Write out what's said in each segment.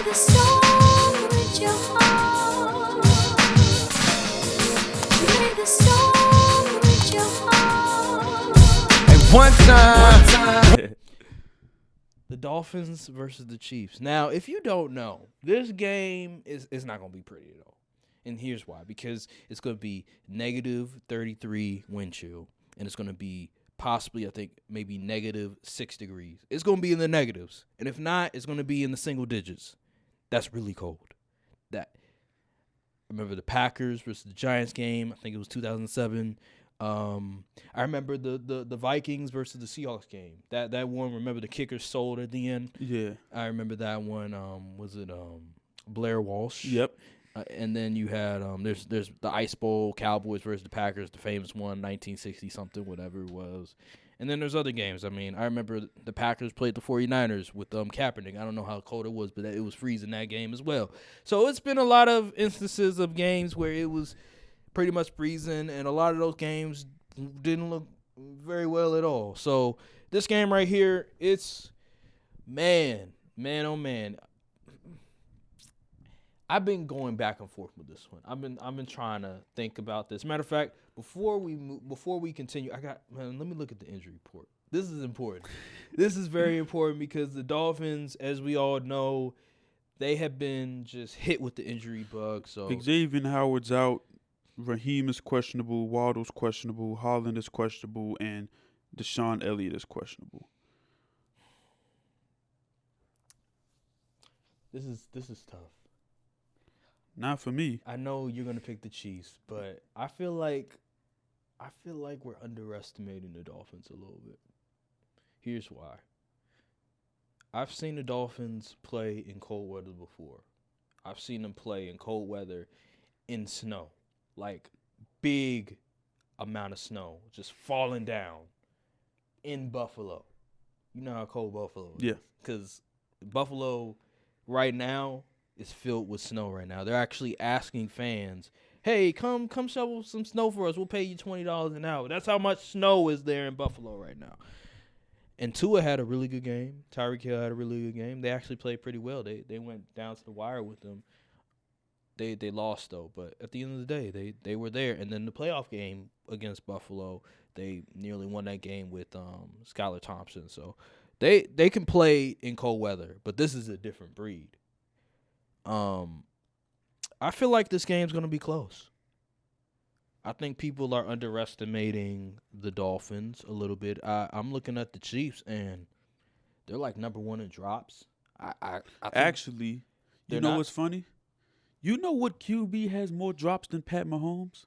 the song with your heart. Play the song with your heart. And one time. The Dolphins versus the Chiefs. Now, if you don't know, this game is not going to be pretty at all. And here's why. Because it's going to be negative 33 wind chill. And it's going to be possibly, I think, maybe negative 6 degrees. It's going to be in the negatives. And if not, it's going to be in the single digits. That's really cold. I remember the Packers versus the Giants game. I think it was 2007. I remember the Vikings versus the Seahawks game. That one, remember the kicker sold at the end? Yeah. I remember that one. Was it Blair Walsh? Yep. And then you had there's the Ice Bowl, Cowboys versus the Packers, the famous one, 1960 something, whatever it was. And then there's other games. I mean, I remember the Packers played the 49ers with Kaepernick. I don't know how cold it was, but it was freezing that game as well. So it's been a lot of instances of games where it was pretty much freezing, and a lot of those games didn't look very well at all. So this game right here, it's man, oh man. I've been going back and forth with this one. I've been trying to think about this. Matter of fact, before we continue, let me look at the injury report. This is important. This is very important because the Dolphins, as we all know, they have been just hit with the injury bug. So Xavier Howard's out. Raheem is questionable. Waddle's questionable. Holland is questionable, and Deshaun Elliott is questionable. This is tough. Not for me. I know you're gonna pick the Chiefs, but I feel like we're underestimating the Dolphins a little bit. Here's why. I've seen the Dolphins play in cold weather before. I've seen them play in cold weather in snow, like big amount of snow just falling down in Buffalo. You know how cold Buffalo is. Yeah. Because Buffalo right now is filled with snow right now. They're actually asking fans, hey, come shovel some snow for us. We'll pay you $20 an hour. That's how much snow is there in Buffalo right now. And Tua had a really good game. Tyreek Hill had a really good game. They actually played pretty well. They went down to the wire with them. They lost, though. But at the end of the day, they were there. And then the playoff game against Buffalo, they nearly won that game with Skylar Thompson. So they can play in cold weather. But this is a different breed. I feel like this game's going to be close. I think people are underestimating the Dolphins a little bit. I'm looking at the Chiefs, and they're like number one in drops. I think Actually, you know what's funny? You know what QB has more drops than Pat Mahomes?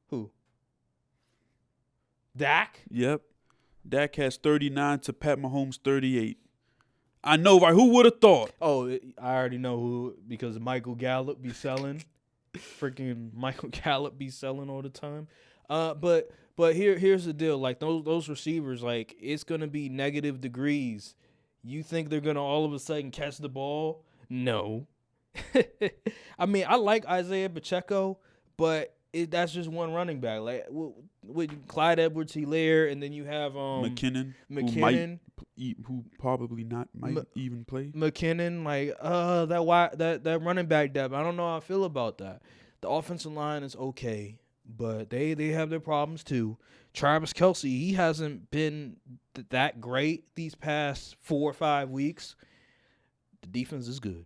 Who? Dak? Yep. Dak has 39 to Pat Mahomes 38. I know, right? Who would have thought? Oh, I already know who, because Michael Gallup be selling. Freaking Michael Gallup be selling all the time. But here's the deal. Like those receivers, like it's gonna be negative degrees. You think they're gonna all of a sudden catch the ball? No. I mean, I like Isaiah Pacheco, but that's just one running back. Like with Clyde Edwards-Helaire, and then you have McKinnon. Who probably might even play. McKinnon, like that running back depth. I don't know how I feel about that. The offensive line is okay, but they have their problems too. Travis Kelce, he hasn't been that great these past 4 or 5 weeks. The defense is good.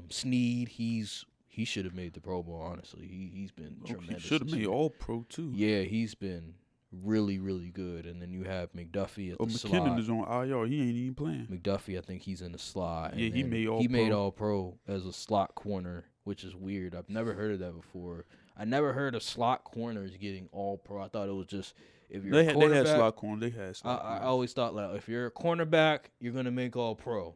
Snead, he should have made the Pro Bowl. Honestly, he's been tremendous. He should have made All Pro too. Yeah, he's been really, really good. And then you have McDuffie at the slot. McKinnon is on IR. He ain't even playing. McDuffie, I think he's in the slot. Yeah, he made All Pro as a slot corner, which is weird. I've never heard of that before. I never heard of slot corners getting All Pro. I thought it was just if you're a cornerback. They had slot corner. They had slot corner. I always thought like if you're a cornerback, you're gonna make All Pro.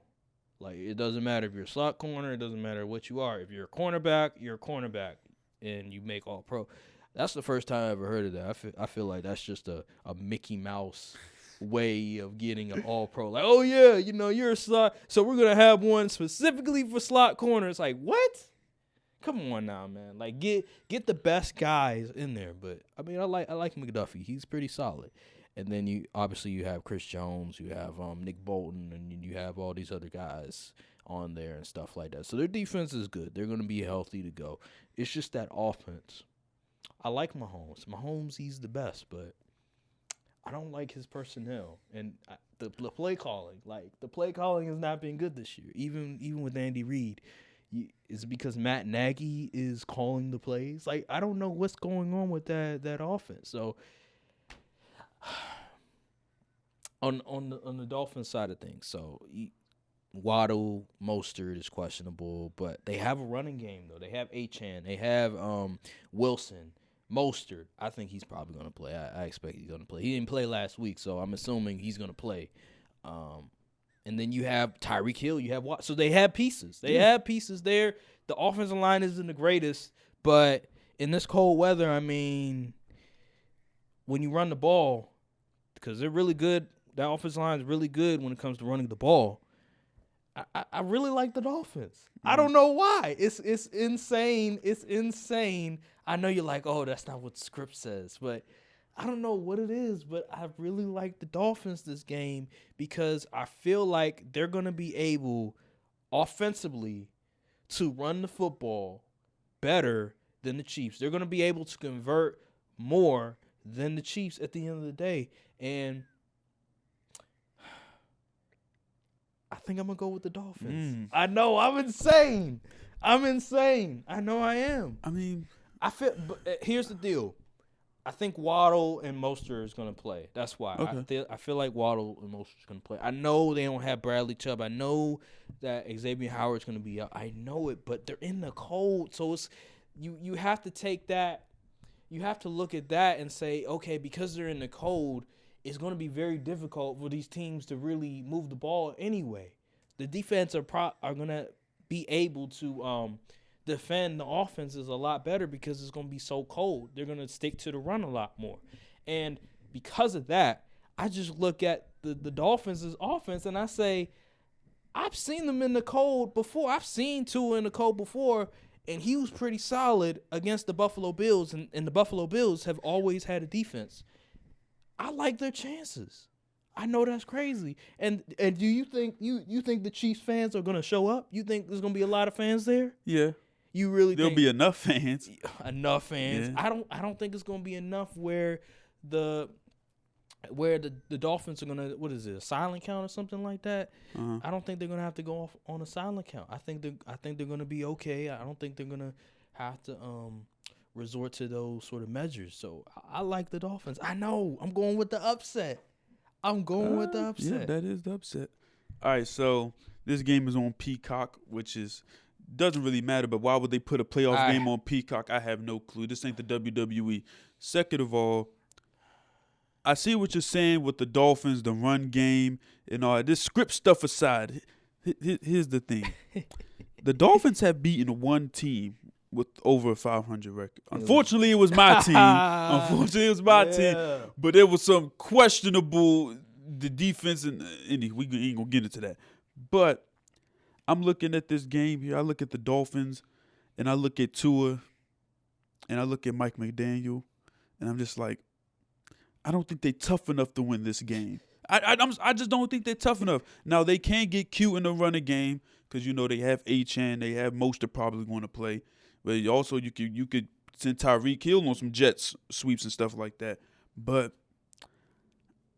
Like it doesn't matter if you're a slot corner. It doesn't matter what you are. If you're a cornerback, you're a cornerback, and you make All Pro. That's the first time I ever heard of that. I feel like that's just a Mickey Mouse way of getting an All Pro. Like, oh yeah, you're a slot, so we're gonna have one specifically for slot corner. It's like, what? Come on now, man. Like get the best guys in there. But I mean, I like McDuffie. He's pretty solid. And then you have Chris Jones, you have Nick Bolton, and you have all these other guys on there and stuff like that. So their defense is good. They're going to be healthy to go. It's just that offense. I like Mahomes. Mahomes, he's the best, but I don't like his personnel and the play calling. Like, the play calling has not been good this year. Even with Andy Reid, is it because Matt Nagy is calling the plays? Like, I don't know what's going on with that offense. So on the Dolphins side of things, so Waddle, Mostert is questionable, but they have a running game though. They have Achane, they have Wilson. Mostert, I think he's probably going to play. I expect he's going to play. He didn't play last week, so I'm assuming he's going to play. And then you have Tyreek Hill. You have so they have pieces. They have pieces there. The offensive line isn't the greatest, but in this cold weather, I mean, when you run the ball, because they're really good, that offensive line is really good when it comes to running the ball. I really like the Dolphins. I don't know why. It's insane. It's insane. I know you're like, oh, that's not what the script says, but I don't know what it is, but I really like the Dolphins this game because I feel like they're going to be able offensively to run the football better than the Chiefs. They're going to be able to convert more than the Chiefs at the end of the day. And I think I'm going to go with the Dolphins. I know, I'm insane. I know I am. I mean, but here's the deal. I think Waddle and Mostert is going to play. That's why. Okay. I feel like Waddle and Mostert is going to play. I know they don't have Bradley Chubb. I know that Xavier Howard's going to be out. I know it, but they're in the cold. So it's you have to take that. You have to look at that and say, okay, because they're in the cold, it's going to be very difficult for these teams to really move the ball anyway. The defense are going to be able to defend the offenses a lot better because it's going to be so cold. They're going to stick to the run a lot more. And because of that, I just look at the Dolphins' offense and I say, I've seen them in the cold before. I've seen Tua in the cold before, and he was pretty solid against the Buffalo Bills, and the Buffalo Bills have always had a defense. I like their chances. I know that's crazy. And do you think you think the Chiefs fans are going to show up? You think there's going to be a lot of fans there? yeah. You really There'll think be enough fans. enough fans? Yeah. I don't think it's going to be enough where the Dolphins are going to, what is it, a silent count or something like that? Uh-huh. I don't think they're going to have to go off on a silent count. I think they're going to be okay. I don't think they're going to have to resort to those sort of measures. So I like the Dolphins. I know. I'm going with the upset. With the upset. Yeah, that is the upset. All right, so this game is on Peacock, which doesn't really matter, but why would they put a playoff game on Peacock? I have no clue. This ain't the WWE. Second of all, I see what you're saying with the Dolphins, the run game, and all this script stuff aside. Here's the thing. The Dolphins have beaten one team with over a 500 record. Unfortunately, it was my team. But there was some questionable the defense, and we ain't going to get into that. But I'm looking at this game here. I look at the Dolphins, and I look at Tua, and I look at Mike McDaniel, and I'm just like, I don't think they're tough enough to win this game. I just don't think they're tough enough. Now, they can get cute in the running game because, they have Achane. They have Mostert probably going to play. But also, you could send Tyreek Hill on some jet sweeps and stuff like that. But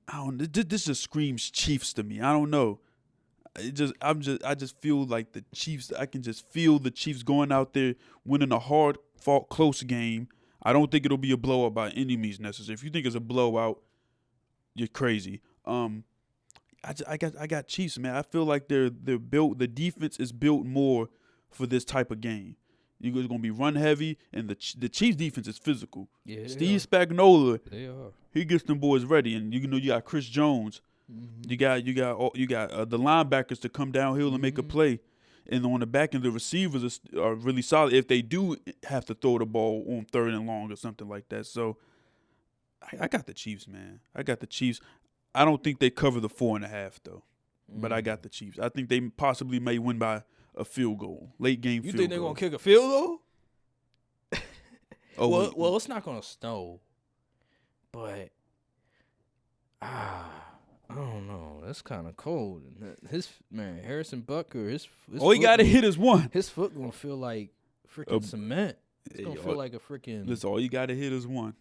this just screams Chiefs to me. I don't know. I just feel like the Chiefs. I can just feel the Chiefs going out there winning a hard-fought close game. I don't think it'll be a blowout by any means necessary. If you think it's a blowout, you're crazy. I got Chiefs, man. I feel like they're built. The defense is built more for this type of game. You're going to be run heavy, and the Chiefs defense is physical. Yeah, Steve Spagnuolo, they are. he gets them boys ready, and you got Chris Jones. Mm-hmm. You got the linebackers to come downhill and make a play, and on the back end, the receivers are really solid if they do have to throw the ball on 3rd and long or something like that. So I got the Chiefs, man. I got the Chiefs. I don't think they cover the 4.5 though, but I got the Chiefs. I think they possibly may win by a field goal, late game field goal. You think they're going to kick a field goal? Oh, well, it's not going to snow, but I don't know. That's kind of cold. Harrison Butker, his All he got to hit is one. His foot gonna feel like freaking cement. It's gonna feel like a freaking. Listen, all you got to hit is one.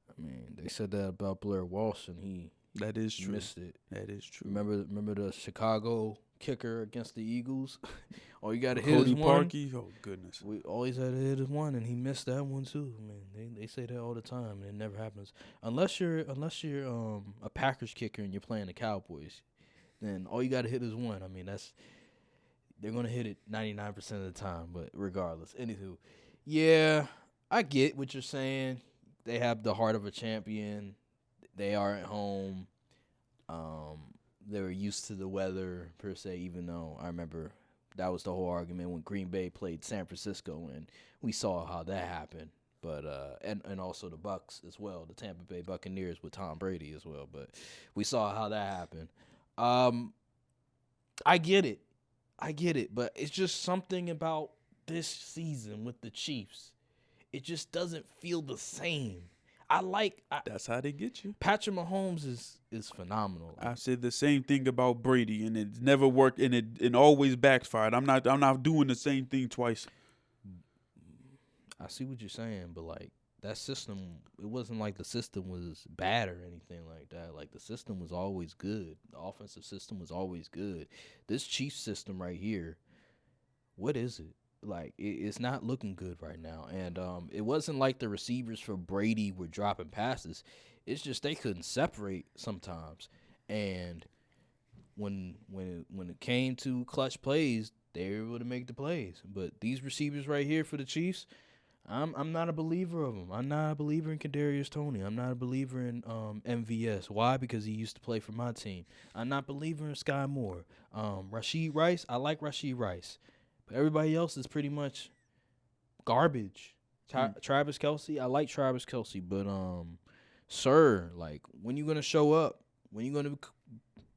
I mean, they said that about Blair Walsh, and he missed it. That is true. Remember the Chicago kicker against the Eagles? All you got to hit Cody is one. Parkey. Oh goodness. We always had to hit is one, and he missed that one too. I mean, they say that all the time, and it never happens unless you're a Packers kicker and you're playing the Cowboys. Then all you got to hit is one. I mean, they're gonna hit it 99% of the time, but regardless. Anywho, yeah, I get what you're saying. They have the heart of a champion. They are at home. They were used to the weather per se, even though I remember that was the whole argument when Green Bay played San Francisco, and we saw how that happened. But and also the Bucs as well, the Tampa Bay Buccaneers with Tom Brady as well. But we saw how that happened. I get it, but it's just something about this season with the Chiefs. It just doesn't feel the same. That's how they get you. Patrick Mahomes is phenomenal. I said the same thing about Brady, and it's never worked, and it always backfired. I'm not doing the same thing twice. I see what you're saying, but like that system, it wasn't like the system was bad or anything like that. Like the system was always good. The offensive system was always good. This Chiefs system right here, what is it? Like, it's not looking good right now. And it wasn't like the receivers for Brady were dropping passes. It's just they couldn't separate sometimes. And when it came to clutch plays, they were able to make the plays. But these receivers right here for the Chiefs, I'm not a believer of them. I'm not a believer in Kadarius Toney. I'm not a believer in MVS. Why? Because he used to play for my team. I'm not a believer in Sky Moore. Rashee Rice, I like Rashee Rice. Everybody else is pretty much garbage. Travis Kelce, I like Travis Kelce, but sir, like, when you gonna show up? When you gonna?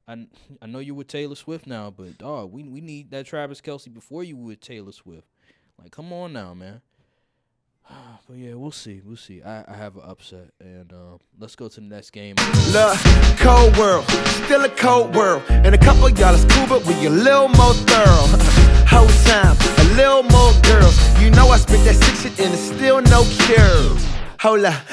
I know you're with Taylor Swift now, but dog, we need that Travis Kelce before you with Taylor Swift. Like, come on now, man. But yeah, we'll see. I have an upset, and let's go to the next game. Look, cold world, still a cold world. And a couple of y'all is cool, but we a little more thorough. Whole time, a little more girls. You know I spit that sick shit and it's still no cure. Hold up.